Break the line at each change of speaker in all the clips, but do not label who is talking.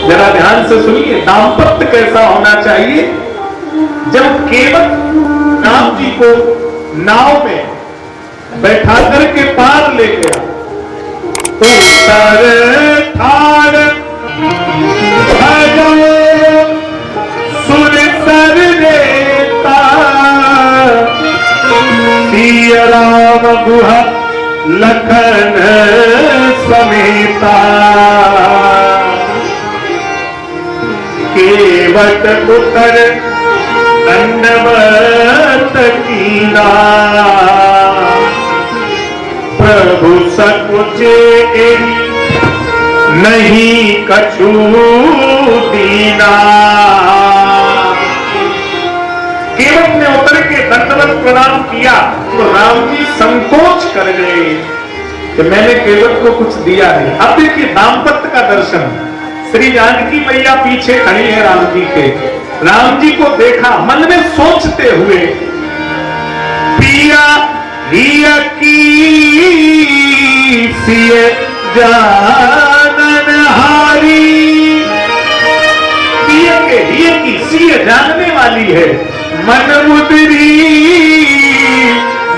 जरा ध्यान से सुनिए, दाम्पत्य कैसा होना चाहिए। जब केवट राम जी को नाव में बैठा करके पार ले गया तो सर थार सुर सर देता सिया राम गुहा लखन समेता केवट उतर दंडवत कीना प्रभु सकुचे नहीं कछु दीना। केवट ने उतर के दंडवत प्रणाम किया तो राम जी संकोच कर गए कि मैंने केवट को कुछ दिया नहीं। अब देखिए दाम्पत्य का दर्शन। श्री जानकी मैया पीछे खड़ी है राम जी के। राम जी को देखा, मन में सोचते हुए पिया हिया की सिए जानन हारी, पिया के हिया की सिए जानने वाली है। मन मुदरी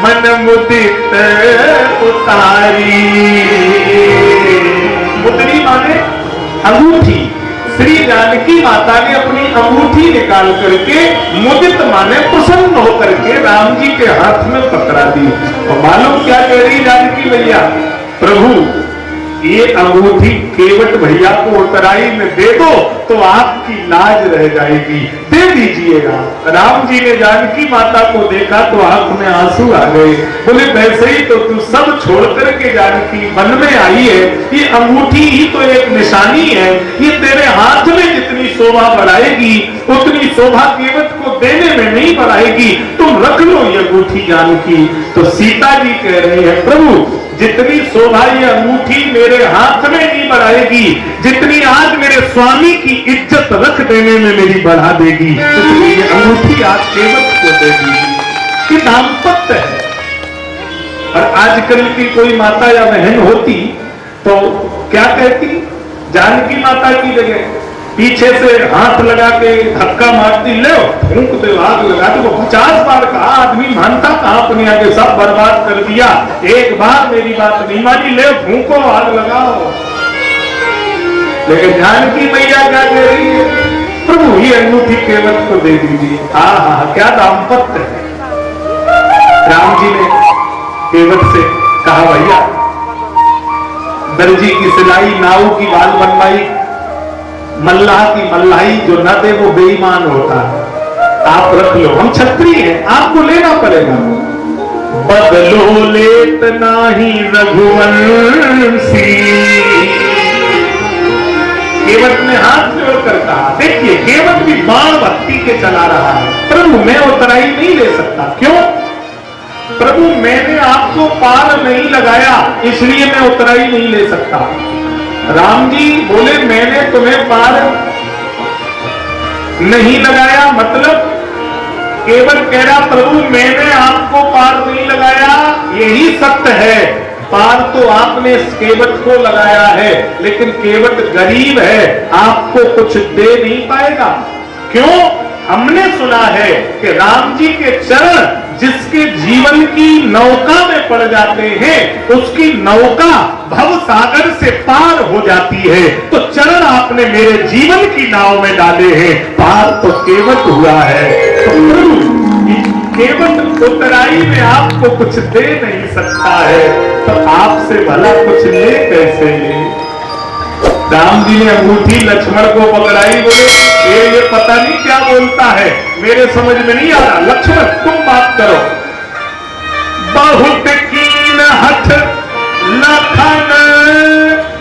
मन मुदित उतारी, मुदरी माने अंगूठी। श्री जानकी माता ने अपनी अंगूठी निकाल करके मुदित माने प्रसन्न होकर के राम जी के हाथ में पकड़ा दी। और मालूम क्या कह रही जानकी भैया, प्रभु ये अंगूठी केवट भैया को उतराई में दे दो तो आपकी लाज रह जाएगी, दे दीजिएगा। राम जी ने जानकी माता को देखा तो आंख में आंसू आ गए। बोले वैसे ही तो तू सब छोड़ करके जानकी मन में आई है, ये अंगूठी ही तो एक निशानी है, ये तेरे हाथ में जितनी शोभा बढ़ाएगी उतनी शोभा केवट को देने में नहीं बढ़ाएगी, तुम रख लो ये अंगूठी जानकी। तो सीता जी कह रही है, प्रभु जितनी शोभा ये अंगूठी मेरे हाथ में नहीं बढ़ाएगी, जितनी आज मेरे स्वामी की इज्जत रख देने में मेरी बढ़ा देगी, उतनी ये अंगूठी आज केवट को देगी। ये दाम्पत्य है। और आजकल की कोई माता या बहन होती तो क्या कहती, जानकी माता की जगह पीछे से हाथ लगा के धक्का मारती, ले फूंक दे, आग लगा दे। वो 50 बार कहा, आदमी मानता कहां, अपने आगे सब बर्बाद कर दिया। एक बार मेरी बात नहीं मानी, ले फूंको, आग लगाओ। लेकिन जानकी मैया क्या कह रही है, प्रभु ये अंगूठी केवट को दे दीजिए। हाँ, क्या दाम्पत्य है। राम जी ने केवट से कहा, भैया दर्जी की सिलाई, नाऊ की बाल बनवाई, मल्लाह की मल्लाही जो न दे वो बेईमान होता है, आप रख लो, हम क्षत्रिय हैं, आपको लेना पड़ेगा। बदलो लेत नाही रघुवंशी, केवट ने हाथ जोड़कर कहा। देखिए केवट भी बाण भक्ति के चला रहा है, प्रभु मैं उतराई नहीं ले सकता। क्यों? प्रभु मैंने आपको पार नहीं लगाया इसलिए मैं उतराई नहीं ले सकता। राम जी बोले मैंने तुम्हें पार नहीं लगाया, मतलब केवट कह रहा प्रभु मैंने आपको पार नहीं लगाया, यही सत्य है। पार तो आपने केवट को लगाया है, लेकिन केवट गरीब है, आपको कुछ दे नहीं पाएगा। क्यों? हमने सुना है कि राम जी के चरण जिसके जीवन की नौका में पड़ जाते हैं उसकी नौका भव सागर से पार हो जाती है। तो चरण आपने मेरे जीवन की नाव में डाले हैं, पार तो केवट हुआ है। तो केवट उतराई में आपको कुछ दे नहीं सकता है, तो आपसे भला कुछ ले कैसे ले। राम जी ने अंगूठी लक्ष्मण को पकड़ाई, बोले ये पता नहीं क्या बोलता है, मेरे समझ में नहीं आ रहा, लक्ष्मण तुम बात करो। बहुत कीन हठ लखन,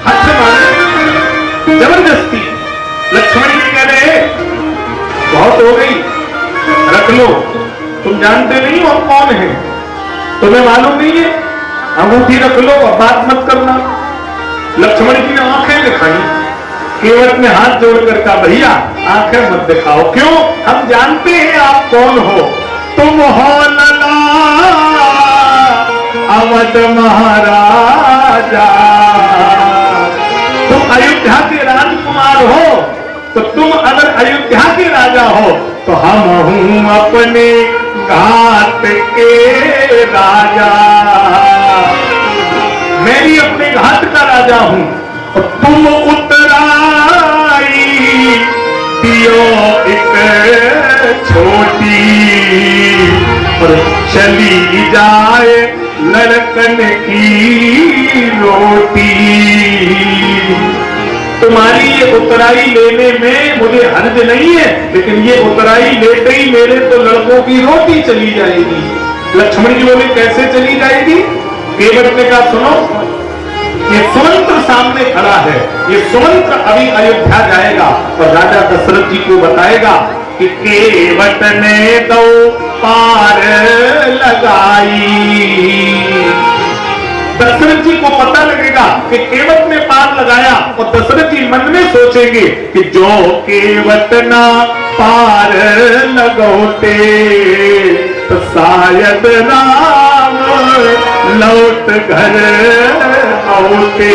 हठ माने जबरदस्ती। लक्ष्मण जी कह रहे बहुत हो गई, रख लो, तुम जानते नहीं हो हम कौन है, तुम्हें मालूम नहीं है, अंगूठी रख लो और बात मत करना। लक्ष्मण जी ने आंखें दिखाई, केवट ने हाथ जोड़कर कहा भैया आंखें मत दिखाओ। क्यों? हम जानते हैं आप कौन हो, तुम हो लला अवध महाराजा, तुम अयोध्या के राजकुमार हो। तो तुम अगर अयोध्या के राजा हो तो हम हूं अपने घाट के राजा, मैं भी अपने घाट का राजा हूं। और तुम उतराई दियो एक छोटी, और चली जाए लड़कन की रोटी। तुम्हारी ये उतराई लेने में मुझे हर्ज नहीं है, लेकिन ये उतराई लेते ही मेरे तो लड़कों की रोटी चली जाएगी। लक्ष्मण जी बोले कैसे चली जाएगी? केवट ने कहा सुनो, ये सुमंत्र सामने खड़ा है, ये सुमंत्र अभी अयोध्या जाएगा और राजा दशरथ जी को बताएगा कि केवट ने दो पार लगाई। दशरथ जी को पता लगेगा कि केवट ने पार लगाया और दशरथ जी मन में सोचेंगे कि जो केवट ना पार लगोते तो शायद राम लौट घर आओते।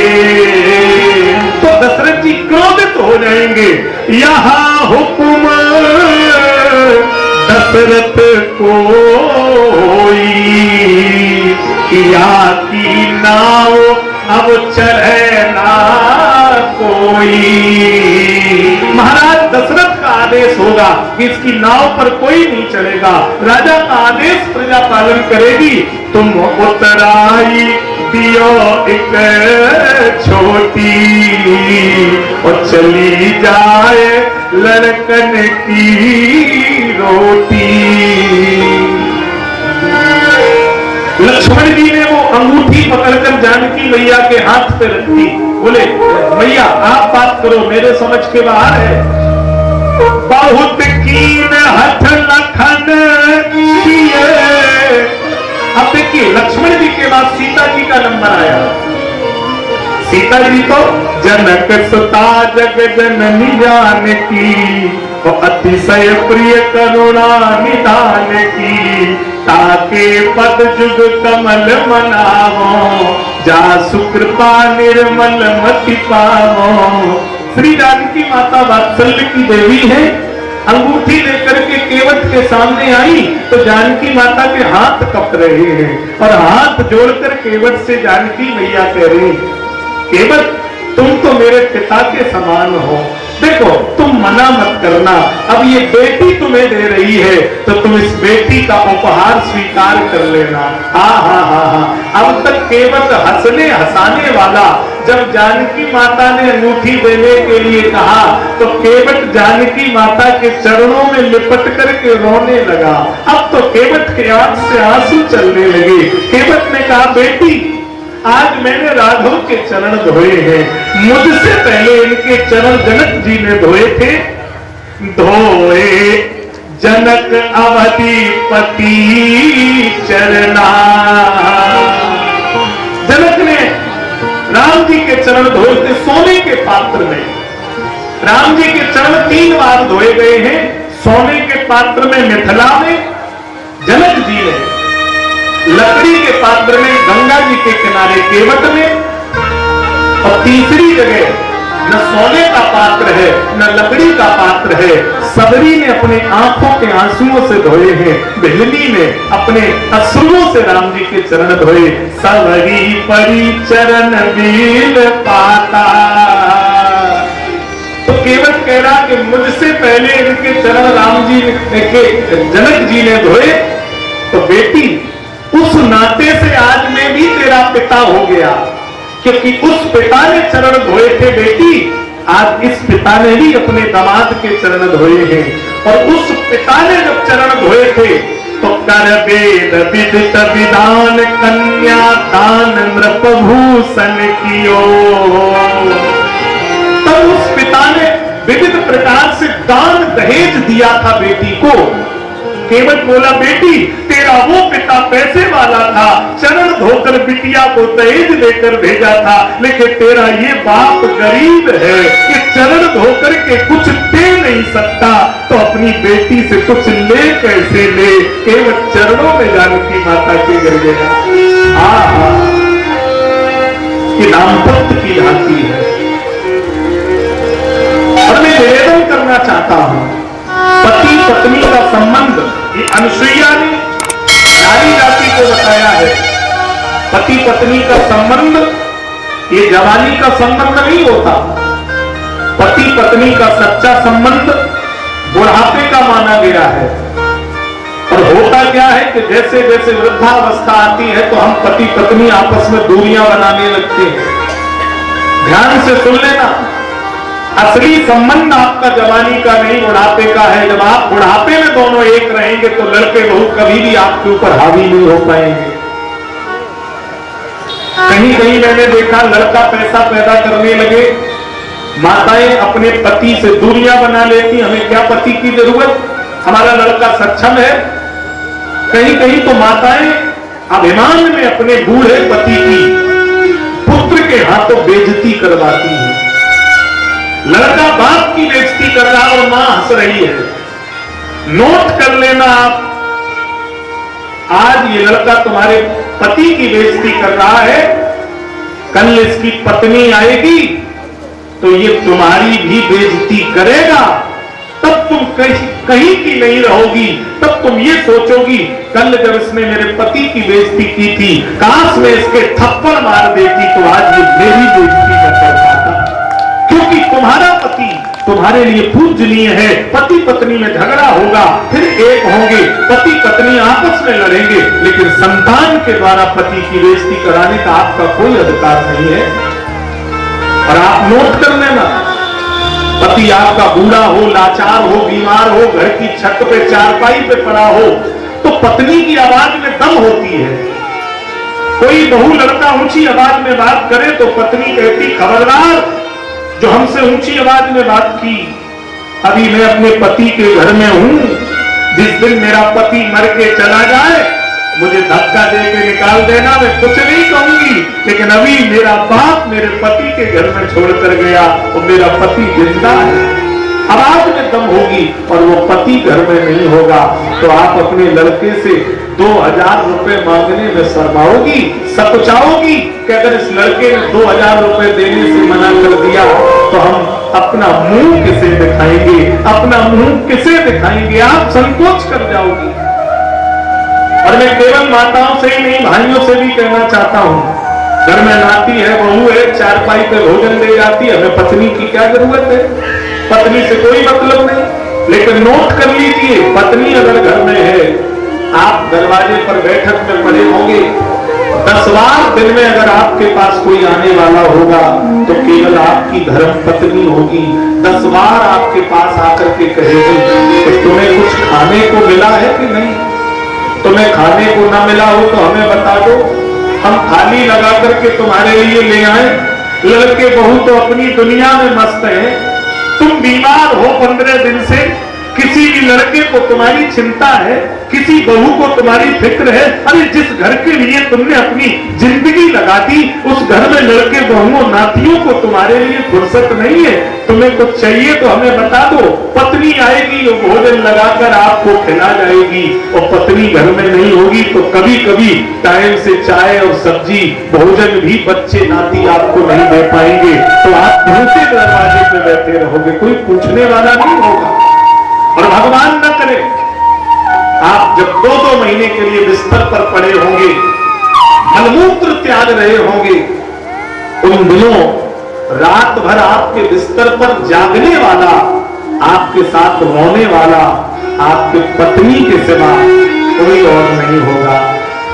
तो दशरथ जी क्रोधित हो जाएंगे। यहाँ हुक्म दशरथ कोई किया की नाव अब चढ़े ना कोई। महाराज दशरथ का आदेश होगा कि इसकी नाव पर कोई नहीं चढ़ेगा। राजा का आदेश प्रजा पालन करेगी। तुम उतराई दियो एक छोटी, और चली जाए लड़कन की रोटी। लक्ष्मण जी ने वो अंगूठी पकड़कर जानकी मैया के हाथ पे रख दी। बोले मैया आप बात करो, मेरे समझ के बाहर है। बहुत कीन हथ लखन किए। अब देखिए लक्ष्मण जी के बाद सीता जी का नंबर आया। सीता जी तो जनक सुता जग जननी जानकी, अतिशय प्रिय करुणा निधान की। ताके पद जुग कमल मनावो, जा सुकृपा निर्मल मति पावो। श्री जानकी माता वात्सल्य की देवी है। अंगूठी लेकर के केवट के सामने आई तो जानकी माता के हाथ कप रहे हैं और हाथ जोड़कर केवट से जानकी मैया कह रही, केवट तुम तो मेरे पिता के समान हो, देखो तुम मना मत करना। अब ये बेटी तुम्हें दे रही है तो तुम इस बेटी का उपहार स्वीकार कर लेना। हा। अब तक केवट हंसने हंसाने वाला, जब जानकी माता ने अंगूठी देने के लिए कहा तो केवट जानकी माता के चरणों में लिपट करके रोने लगा। अब तो केवट के आंख से आंसू चलने लगे। केवट ने कहा बेटी आज मैंने राघव के चरण धोए हैं, मुझसे पहले इनके चरण जनक जी ने धोए थे। धोए जनक अवधिपति चरना। जनक ने राम जी के चरण धोए थे सोने के पात्र में। राम जी के चरण 3 बार धोए गए हैं, सोने के पात्र में मिथिला में जनक जी ने, लकड़ी के पात्र में गंगा जी के किनारे केवट में, और तीसरी जगह न सोने का पात्र है न लकड़ी का पात्र है, सबरी ने अपने आंखों के आंसुओं से धोए हैं। बिजली ने अपने अश्रुओं से राम जी के चरण धोए। सबरी परी चरण बील पाता। तो केवट कह रहा कि मुझसे पहले इनके चरण राम जी के जनक जी ने धोए, तो बेटी उस नाते से आज मैं भी तेरा पिता हो गया, क्योंकि उस पिता ने चरण धोए थे बेटी, आज इस पिता ने भी अपने दामाद के चरण धोए हैं। और उस पिता ने जब चरण धोए थे तो कर वेद विदित विधान कन्या दान नृपभूषण कियो। तब उस पिता ने विविध प्रकार से दान दहेज दिया था बेटी को। केवट बोला बेटी तेरा वो पिता पैसे वाला था, चरण धोकर बिटिया को दहेज लेकर भेजा था, लेकिन तेरा ये बाप गरीब है कि चरण धोकर के कुछ दे नहीं सकता, तो अपनी बेटी से कुछ ले कैसे ले। केवट चरणों में जानकी माता के गिर गया। ये दाम्पत्य की झांकी है। और मैं निवेदन का संबंध ये अनुसुईया ने नारी जाति को बताया है। पति पत्नी का संबंध ये जवानी का संबंध नहीं होता। पति पत्नी का सच्चा संबंध बुढ़ापे का माना गया है। और होता क्या है कि जैसे जैसे वृद्धावस्था आती है तो हम पति पत्नी आपस में दूरियां बनाने लगते हैं। ध्यान से सुन लेना, असली संबंध आपका जवानी का नहीं बुढ़ापे का है। जब आप बुढ़ापे में दोनों एक रहेंगे तो लड़के बहू कभी भी आपके ऊपर हावी नहीं हो पाएंगे। कहीं कहीं मैंने देखा लड़का पैसा पैदा करने लगे, माताएं अपने पति से दूरियां बना लेती, हमें क्या पति की जरूरत, हमारा लड़का सक्षम है। कहीं कहीं तो माताएं अभिमान में अपने बूढ़े पति की पुत्र के हाथों बेइज्जती करवाती है। लड़का बाप की बेइज्जती कर रहा है और मां हंस रही है। नोट कर लेना आप, आज ये लड़का तुम्हारे पति की बेइज्जती कर रहा है, कल इसकी पत्नी आएगी तो ये तुम्हारी भी बेइज्जती करेगा। तब तुम कहीं की नहीं रहोगी। तब तुम ये सोचोगी कल जब इसने मेरे पति की बेइज्जती की थी, काश में इसके थप्पड़ मार देती तो आज ये मेरी बेइज्जती न कर पाता। क्योंकि तुम्हारा पति तुम्हारे लिए पूजनीय है। पति पत्नी में झगड़ा होगा, फिर एक होंगे, पति पत्नी आपस में लड़ेंगे, लेकिन संतान के द्वारा पति की बेइज्जती कराने का आपका कोई अधिकार नहीं है। और आप नोट कर लेना, पति आपका बूढ़ा हो, लाचार हो, बीमार हो, घर की छत पे चारपाई पे पड़ा हो तो पत्नी की आवाज में दम होती है। कोई बहू लड़का ऊंची आवाज में बात करे तो पत्नी कहती खबरदार जो हमसे ऊंची आवाज में बात की। अभी मैं अपने पति के घर में हूं, जिस दिन मेरा पति मर के चला जाए मुझे धक्का दे के निकाल देना, मैं कुछ नहीं कहूंगी, लेकिन अभी मेरा बाप मेरे पति के घर में छोड़कर गया और मेरा पति जिंदा है। आवाज में दम होगी और वो पति घर में नहीं होगा तो आप अपने लड़के से 2000 रुपए मांगने में शर्माओगी, सकुचाओगी कि अगर इस लड़के ने 2000 रुपए देने से मना कर दिया तो हम अपना मुंह किसे दिखाएंगे, अपना मुंह किसे दिखाएंगे, आप संकोच कर जाओगी। और मैं केवल माताओं से ही नहीं भाइयों से भी कहना चाहता हूं, घर में नाती है, बहू है, चारपाई पे भोजन ले जाती है, हमें पत्नी की क्या जरूरत है, पत्नी से कोई मतलब नहीं। लेकिन नोट कर लीजिए, पत्नी अगर घर में है, आप दरवाजे पर बैठक में पड़े होंगे, 10 बार दिन में अगर आपके पास कोई आने वाला होगा तो केवल आपकी धर्म पत्नी होगी। 10 बार आपके पास आकर के कहेगी कि तुम्हें कुछ खाने को मिला है कि नहीं, तुम्हें खाने को ना मिला हो तो हमें बता दो, हम थाली लगा करके तुम्हारे लिए ले आए। लड़के बहू तो अपनी दुनिया में मस्त हैं। तुम बीमार हो 15 दिन से, किसी भी लड़के को तुम्हारी चिंता है, किसी बहू को तुम्हारी फिक्र है। अरे जिस घर के लिए तुमने अपनी जिंदगी लगा दी उस घर में लड़के बहुओं नातियों को तुम्हारे लिए फुर्सत नहीं है। तुम्हें कुछ चाहिए तो हमें बता दो, पत्नी आएगी वो भोजन लगाकर आपको खिला जाएगी। और पत्नी घर में नहीं होगी तो कभी कभी टाइम से चाय और सब्जी भोजन भी बच्चे नाती आपको नहीं दे पाएंगे तो आप भूखे दरवाजे पे बैठे रहोगे, कोई पूछने वाला नहीं होगा। और भगवान न करे आप जब 2-2 महीने के लिए बिस्तर पर पड़े होंगे, मलमूत्र त्याग रहे होंगे, उन दिनों रात भर आपके बिस्तर पर जागने वाला, आपके साथ रोने वाला आपके पत्नी के सिवा कोई और नहीं होगा।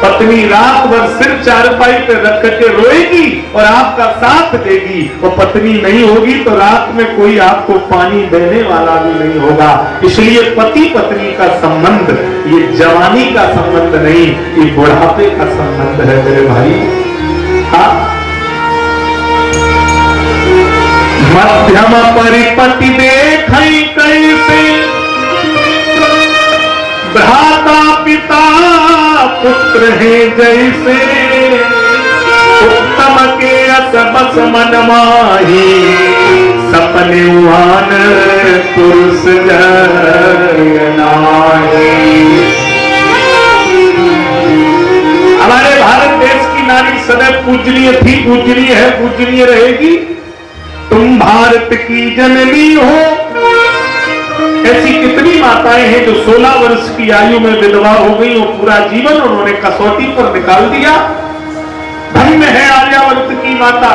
पत्नी रात भर सिर चारपाई पे रख के रोएगी और आपका साथ देगी। और पत्नी नहीं होगी तो रात में कोई आपको पानी देने वाला भी नहीं होगा। इसलिए पति पत्नी का संबंध ये जवानी का संबंध नहीं, ये बुढ़ापे का संबंध है मेरे भाई। हाँ, मध्यम परिपति देखई कैसे, भ्राता पिता पुत्र है जैसे, उत्तम के असबस मन माही, सपने उहान पुरुष जय नाहि। हमारे भारत देश की नारी सदैव पूजनीय थी, पूजनीय है, पूजनीय रहेगी। तुम भारत की जननी हो, ऐसी कितनी माताएं हैं जो 16 वर्ष की आयु में विधवा हो गई और पूरा जीवन उन्होंने कसौटी पर निकाल दिया। धन्य है आर्यावर्त की माता,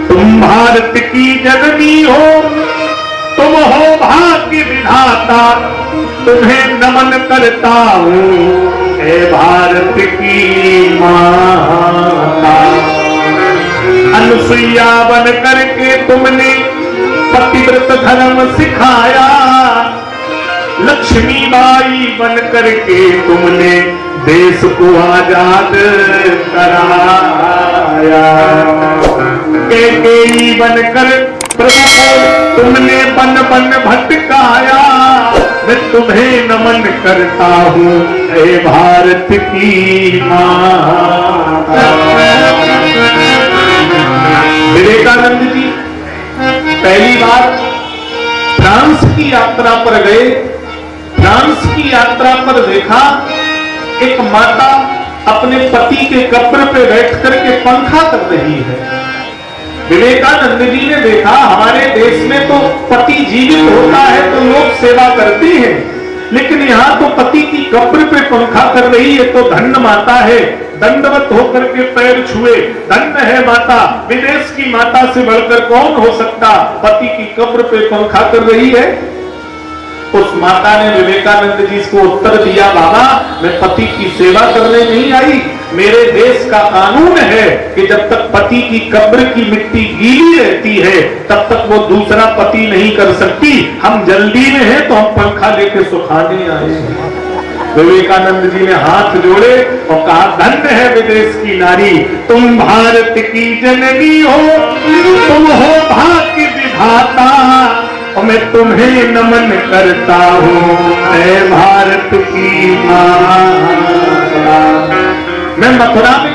तुम भारत की जननी हो, तुम हो भाग्य विधाता, तुम्हें नमन करता हूं हे भारत की माता। अनुसुईया बन करके तुमने पतिव्रत धर्म सिखाया, लक्ष्मी बाई बन करके तुमने देश को आजाद कराया। कैकेयी बनकर प्रभु तुमने बन बन भटकाया, मैं तुम्हें नमन करता हूँ हे भारत की माता। विवेकानंद जी पहली बार फ्रांस की यात्रा पर गए। फ्रांस की यात्रा पर देखा एक माता अपने पति के कब्र पे बैठ करके पंखा कर रही है। विवेकानंद जी ने देखा हमारे देश में तो पति जीवित होता है तो लोग सेवा करते हैं, लेकिन यहाँ तो पति की कब्र पे पंखा कर रही है, तो धन्य माता है। दंडवत होकर के पैर छुए, धन्य है माता, विदेश की माता से बढ़कर कौन हो सकता, पति की कब्र पे पंखा कर रही है। उस माता ने विवेकानंद जी को उत्तर दिया, बाबा मैं पति की सेवा करने नहीं आई, मेरे देश का कानून है कि जब तक पति की कब्र की मिट्टी गीली रहती है तब तक वो दूसरा पति नहीं कर सकती। हम जल्दी में हैं तो हम पंखा लेके सुखाने आए हैं। विवेकानंद जी ने हाथ जोड़े और कहा, धन्य है विदेश की नारी, तुम भारत की जननी हो, तुम हो भाग्य विधाता, और मैं तुम्हें नमन करता हूँ मैं भारत की माता। मैं मथुरा में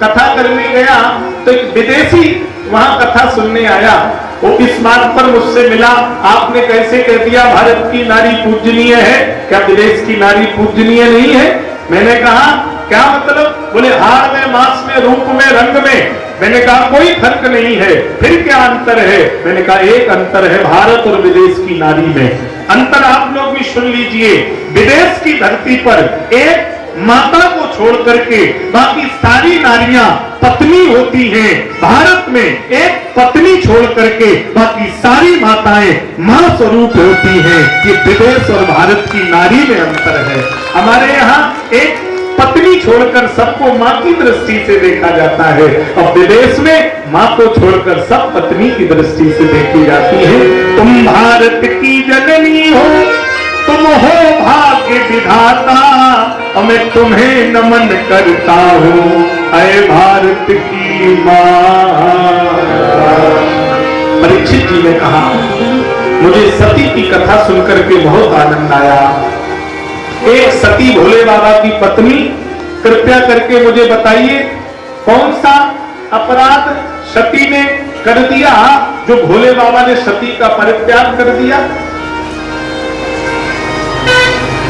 कथा करने गया तो एक विदेशी वहां कथा सुनने आया। वो इस मार्ग पर मुझसे मिला, आपने कैसे कह दिया भारत की नारी पूजनीय है, क्या विदेश की नारी पूजनीय नहीं है? मैंने कहा क्या मतलब? बोले हार में, मांस में, रूप में, रंग में। मैंने कहा कोई फर्क नहीं है, फिर क्या अंतर है? मैंने कहा एक अंतर है भारत और विदेश की नारी में। अंतर आप लोग भी सुन लीजिए। विदेश की धरती पर एक माता को छोड़ करके बाकी सारी नारियां पत्नी होती हैं। भारत में एक पत्नी छोड़ करके बाकी सारी माताएं मां स्वरूप होती हैं। ये विदेश और भारत की नारी में अंतर है। हमारे यहाँ एक पत्नी छोड़कर सबको मां की दृष्टि से देखा जाता है, और विदेश में मां को छोड़कर सब पत्नी की दृष्टि से देखी जाती है। तुम भारत की जननी हो, तुम हो भाग्य विधाता, और मैं तुम्हें नमन करता हूँ ऐ भारत की मां। परीक्षित जी ने कहा, मुझे सती की कथा सुनकर के बहुत आनंद आया। एक सती भोले बाबा की पत्नी, कृपया करके मुझे बताइए कौन सा अपराध सती ने कर दिया जो भोले बाबा ने सती का परित्याग कर दिया?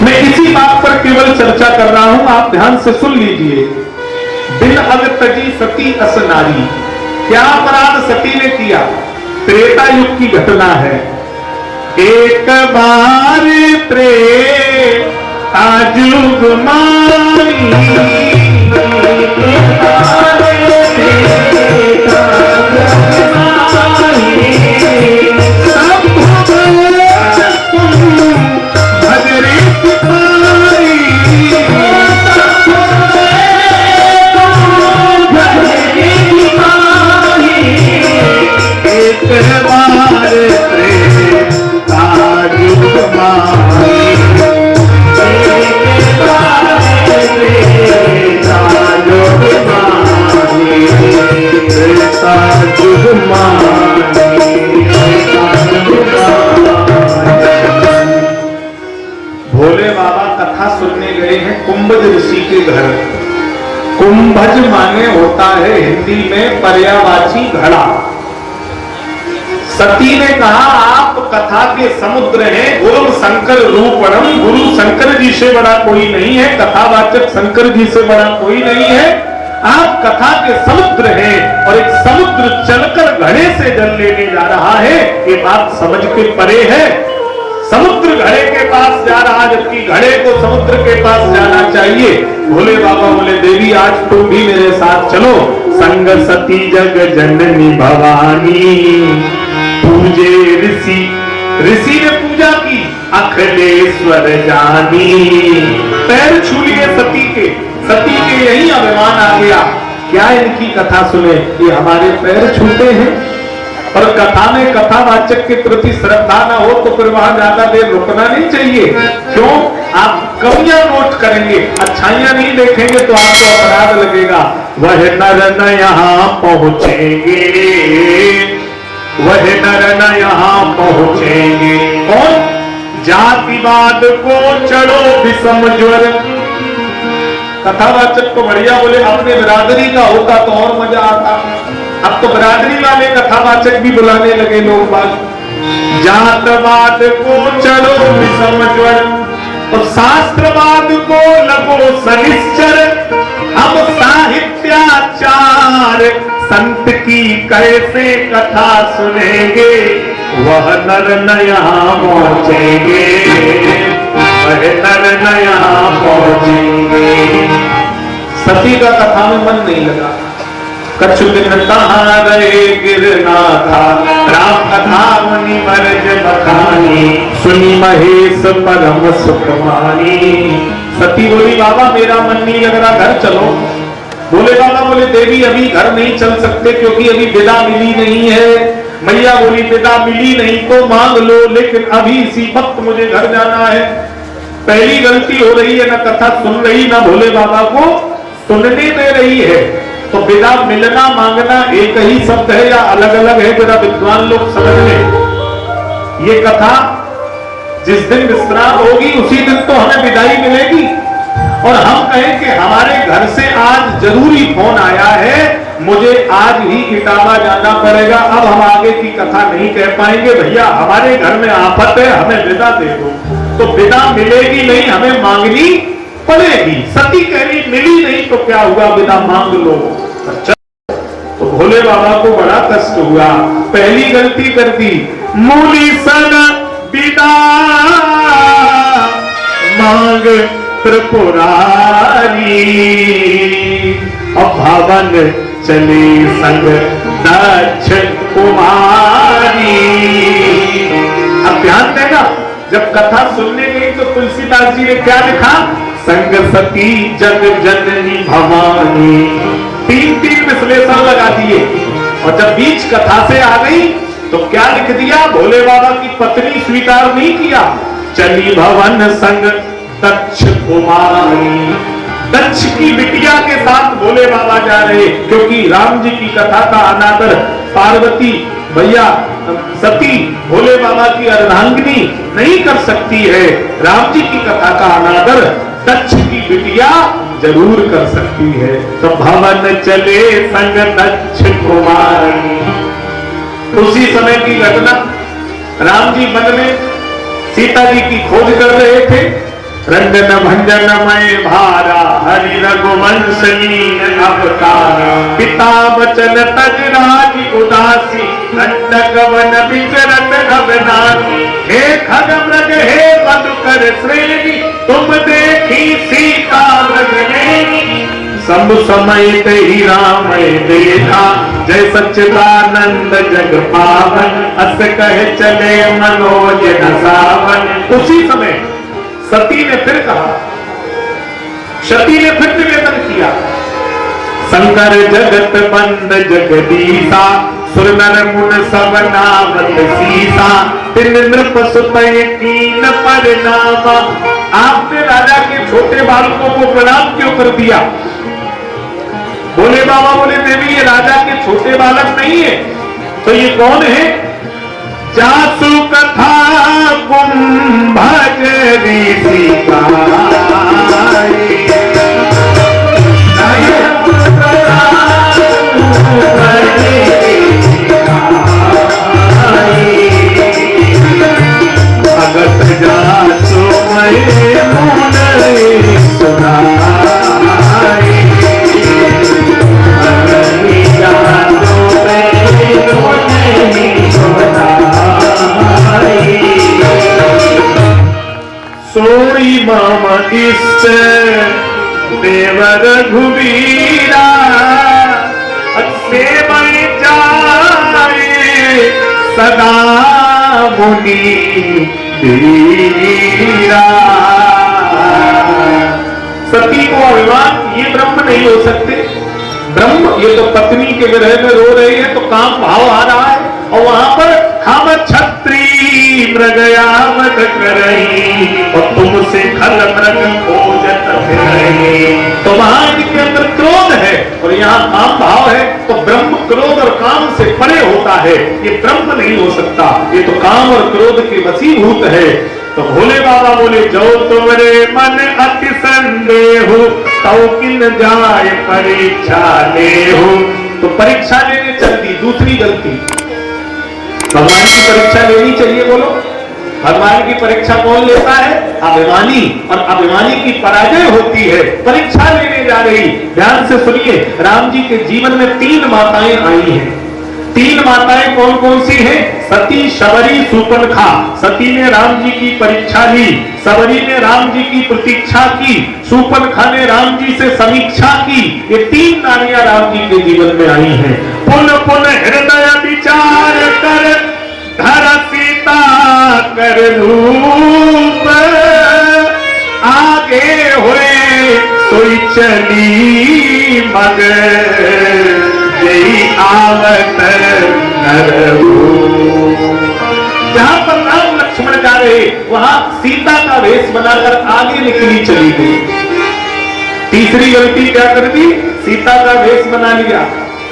मैं इसी बात पर केवल चर्चा कर रहा हूं, आप ध्यान से सुन लीजिए। बिन अग तजी सती अस नारी, क्या अपराध सती ने किया? त्रेता युग की घटना है। एक बार त्रेता युग माई, भोले बाबा कथा सुनने गए हैं कुंभज ऋषि के घर। कुंभज माने होता है हिंदी में पर्यायवाची घड़ा। सती ने कहा, आप कथा के समुद्र हैं, गुरु शंकर रूपणम, गुरु शंकर जी से बड़ा कोई नहीं है, कथावाचक शंकर जी से बड़ा कोई नहीं है। आप कथा के समुद्र हैं और एक समुद्र चलकर घड़े से जल लेने जा रहा है, ये बात समझ के परे है। समुद्र घड़े के पास जा रहा, जबकि घड़े को समुद्र के पास जाना चाहिए। भोले बाबा बोले देवी आज तुम भी मेरे साथ चलो। संग सती जग जननी भवानी, पूजे ऋषि, ऋषि ने पूजा की, अखिलेश्वर जानी। पैर छू लिए सती के, सती के यही अभिमान आ गया, क्या इनकी कथा सुने, ये हमारे पैर छूते हैं। और कथा में कथावाचक के प्रति श्रद्धा ना हो तो फिर वहां ज्यादा देर रुकना नहीं चाहिए। क्यों? आप कमियां नोट करेंगे, अच्छाइयां नहीं देखेंगे तो आपको अपराध लगेगा। वह नर न यहाँ पहुंचेंगे, वह नर न यहाँ पहुंचेंगे। कौन? जातिवाद को चढ़ो विषम ज्वर। कथावाचक को बढ़िया बोले अपने बिरादरी का होता तो और मजा आता। अब तो बिरादरी वाले कथावाचक भी बुलाने लगे लोग बात। जातवाद को चढ़ो विषम ज्वर, तो शास्त्रवाद को लगो सनिश्चर। हम साहित्याचार संत की कैसे कथा सुनेंगे, वह नर न यहाँ पहुंचेंगे, वह नर न यहाँ पहुंचेंगे। सती का कथा में मन नहीं लगा। कछु दिन कहाँ रहे गिरनाथा, राम कथा मुनि मर्ज बखानी, सुनी महेश परम सुख मानी। सती बोली बाबा मेरा मन नहीं लग रहा, घर चलो। बोले बाबा बोले देवी अभी घर नहीं चल सकते क्योंकि अभी विदा मिली नहीं है। मैया बोली विदा मिली नहीं तो मांग लो, लेकिन अभी इसी वक्त मुझे घर जाना है। पहली गलती हो रही है, ना कथा सुन रही ना भोले बाबा को सुनने दे रही है। तो विदा मिलना मांगना एक ही शब्द है या अलग अलग है, जरा विद्वान लोग समझ लें। ये कथा जिस दिन विश्राम होगी उसी दिन तो हमें विदाई मिलेगी। और हम कहें कि हमारे घर से आज जरूरी फोन आया है, मुझे आज ही इटावा जाना पड़ेगा, अब हम आगे की कथा नहीं कह पाएंगे। भैया हमारे घर में आफत है, हमें विदा दे दो। तो विदा मिलेगी नहीं, हमें मांगनी पड़ेगी। सती कह रही मिली नहीं तो क्या हुआ, विदा मांग लो। तो भोले बाबा को बड़ा कष्ट हुआ, पहली गलती कर दी। मूली सन विदा मांग त्रिपुरारी, अब भवन चले संग दक्ष कुमारी। अब ध्यान देना, जब कथा सुनने गई तो तुलसीदास जी ने क्या लिखा? संग सती जग जननी भवानी। तीन तीन विश्लेषण लगा दिए। और जब बीच कथा से आ गई तो क्या लिख दिया? भोले बाबा की पत्नी स्वीकार नहीं किया। चली भवन संग दक्ष कुमारी, दक्ष की बिटिया के साथ भोले बाबा जा रहे, क्योंकि राम जी की कथा का अनादर पार्वती भैया सती भोले बाबा की अर्धांगिनी नहीं कर सकती है। राम जी की कथा का अनादर दक्ष की बिटिया जरूर कर सकती है। तो भवन चले संग दक्ष कुमारी। उसी समय की घटना, राम जी वन में सीता जी की खोज कर रहे थे। रंजन भंजन मय भारा, हरि रघुवंश लीन अवतारा। पिता वचन तज राज उदासी, दंडक वन विचरत अविनाशी। हे खगमृग हे मधुकर श्रेणी, तुम देखी सीता मृगनेनी। सब समय ही राम देखा, जय सच्चिदानंद जग पावन। अस कहे चले मनोज न सावन। उसी समय सती ने फिर कहा, सती ने फिर निवेदन किया। शंकर जगत बंद जगदीसा, सुर नर मुन सब नामत सीसा। तिन नृप सुतय कीन परिणामा। आपने राजा के छोटे बालकों को प्रणाम क्यों कर दिया? भोले बाबा बोले देवी ये राजा के छोटे बालक नहीं है, तो ये कौन है? जासु कथा कुंभज ऋषि भगत जासु मैं मुन सुनाई। सोई मम इष्ट देव रघुवीरा, सेवै जाए सदा मुनि धीरा। सती को अभिमान, ये ब्रह्म नहीं हो सकते। ब्रह्म ये तो पत्नी के विरह में रो रहे हैं, तो काम भाव आ रहा है, और वहां पर हम छत्री मृगयावत करही और तुमसे खल मृग खोजत फिरही। तो वहां इनके अंदर क्रोध है और यहाँ काम भाव है, तो ब्रह्म क्रोध और काम से परे होता है, ये ब्रह्म नहीं हो सकता, ये तो काम और क्रोध के वशीभूत है। तो भोले बाबा बोले, जो तुमरे मन अति संदेह तौ किन जाए परीक्षा लेहु। तो परीक्षा लेने चल दी, दूसरी गलती। भगवान की परीक्षा लेनी चाहिए, बोलो। भगवान की परीक्षा कौन लेता है? अभिमानी, और अभिमानी की पराजय होती है। परीक्षा लेने जा रही, ध्यान से सुनिए। राम जी के जीवन में 3 माताएं आई हैं। 3 माताएं कौन कौन सी हैं? सती, शबरी, सूर्पनखा। सती ने राम जी की परीक्षा ली, शबरी ने राम जी की प्रतीक्षा की, सूर्पनखा ने राम जी से समीक्षा की। ये 3 नारियां राम जी के जीवन में आई हैं। पुन पुन हृदय विचार कर धर सीता कर रूप, आगे हुए सोई चली मगर यही आवत जहां पर राम लक्ष्मण जा रहे, वहां सीता का वेश बनाकर आगे निकली चली गई। तीसरी गलती क्या कर दी? सीता का वेश बना लिया।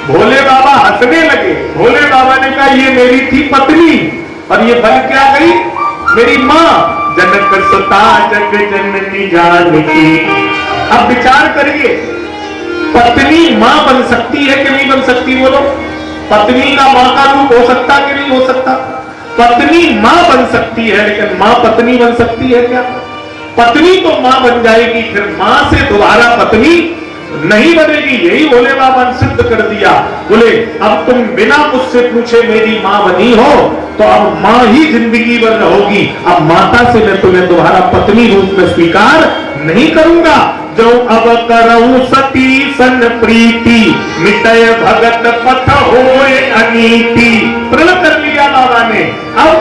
भोले बाबा हंसने लगे। भोले बाबा ने कहा, ये मेरी थी पत्नी, और ये बन क्या गई? मेरी मां। जनक सुता जग जननी जानकी। अब विचार करिए, पत्नी मां बन सकती है कि नहीं बन सकती? बोलो। पत्नी का मां का रूप हो सकता कि नहीं हो सकता? पत्नी मां बन सकती है, लेकिन मां पत्नी बन सकती है क्या? पत्नी तो मां बन जाएगी, फिर मां से दोबारा पत्नी नहीं बनेगी। यही भोले बाबा ने सिद्ध कर दिया। बोले, अब तुम बिना मुझसे पूछे मेरी मां बनी हो, तो अब मां ही जिंदगी भर रहोगी। अब माता से मैं तुम्हें दोबारा पत्नी रूप में स्वीकार नहीं करूंगा। जो अब करऊं सती सन प्रीति, मिटय भगत पथ होए अनीति। प्रण कर लिया बाबा ने। अब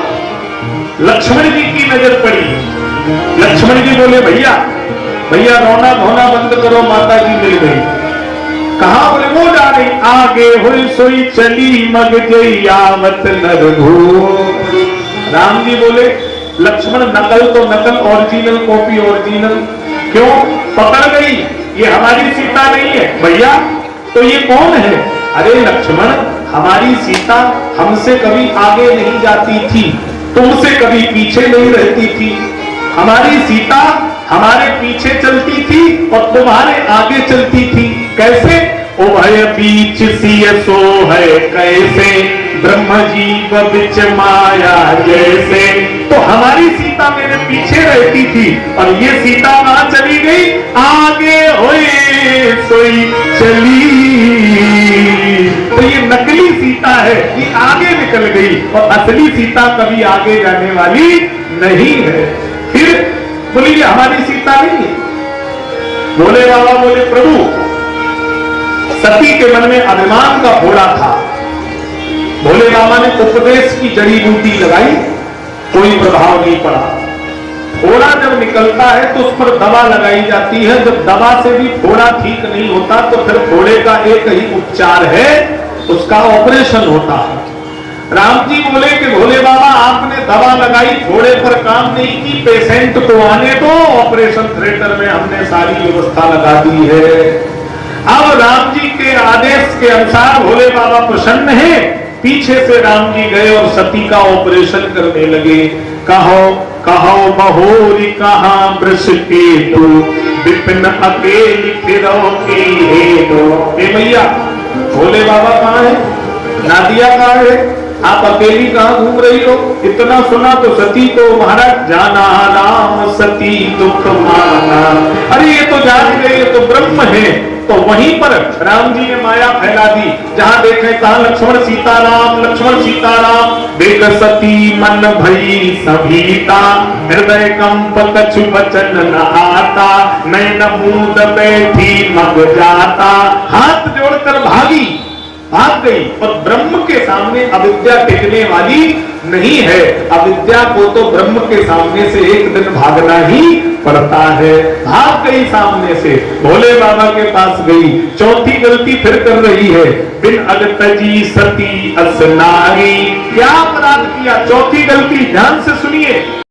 लक्ष्मण जी की नजर पड़ी। लक्ष्मण जी बोले, भैया भैया रोना धोना बंद करो, माता जी मिल गई। कहा? बोले, वो जा रही। आगे हुई सोई चली मग जई आवत नर भूप। राम जी बोले, लक्ष्मण नकल तो नकल, ओरिजिनल कॉपी ओरिजिनल। क्यों? पकड़ गई, ये हमारी सीता नहीं है। भैया तो ये कौन है? अरे लक्ष्मण, हमारी सीता हमसे कभी आगे नहीं जाती थी, तुमसे कभी पीछे नहीं रहती थी। हमारी सीता हमारे पीछे चलती थी और तुम्हारे आगे चलती थी। कैसे? उभय बीच सिय सो है कैसे, ब्रह्म जीव बिच माया जैसे। तो हमारी सीता मेरे पीछे रहती थी, और ये सीता कहां चली गई? आगे हुई सोई चली। तो ये नकली सीता है, ये आगे निकल गई, और असली सीता कभी आगे जाने वाली नहीं है। फिर बोली, ये हमारी सीता नहीं है। भोले बाबा बोले, प्रभु सती के मन में अभिमान का घोड़ा था। भोले बाबा ने उपदेश की जड़ी बूटी लगाई, कोई प्रभाव नहीं पड़ा। घोड़ा जब निकलता है तो उस पर दवा लगाई जाती है। जब दवा से भी घोड़ा ठीक नहीं होता तो फिर घोड़े का एक ही उपचार है, उसका ऑपरेशन होता है। राम जी बोले कि भोले बाबा, आपने दवा लगाई, घोड़े पर काम नहीं की, पेशेंट को आने दो, ऑपरेशन थिएटर में हमने सारी व्यवस्था लगा दी है। अब राम जी के आदेश के अनुसार भोले बाबा प्रसन्न हैं। पीछे से राम जी गए और सती का ऑपरेशन करने लगे। कहो कहो महोरी कहां वृष केतु, विपिन अकेली फिरो की हेतु। भैया भोले बाबा कहाँ है? नादिया कहाँ है? आप अकेली कहां घूम रही हो? इतना सुना तो सती को महाराज जाना राम सती दुख माना। अरे ये तो जान गए, ये तो ब्रह्म है। तो वहीं पर राम जी ने माया फैला दी। जहां देखे कहा लक्ष्मण सीताराम, लक्ष्मण सीताराम। देख सती मन भई सभीता, हृदय कंप कछु वचन न आता, नैन मूंद बैठी मग जाता। हाथ जोड़कर भागी, भाग गई। और ब्रह्म के सामने अविद्या टिकने वाली नहीं है। अविद्या को तो ब्रह्म के सामने से एक दिन भागना ही पड़ता है। भाग गई सामने से, भोले बाबा के पास गई। चौथी गलती फिर कर रही है। बिन अगतजी सती असनारी, क्या अपराध किया? चौथी गलती ध्यान से सुनिए।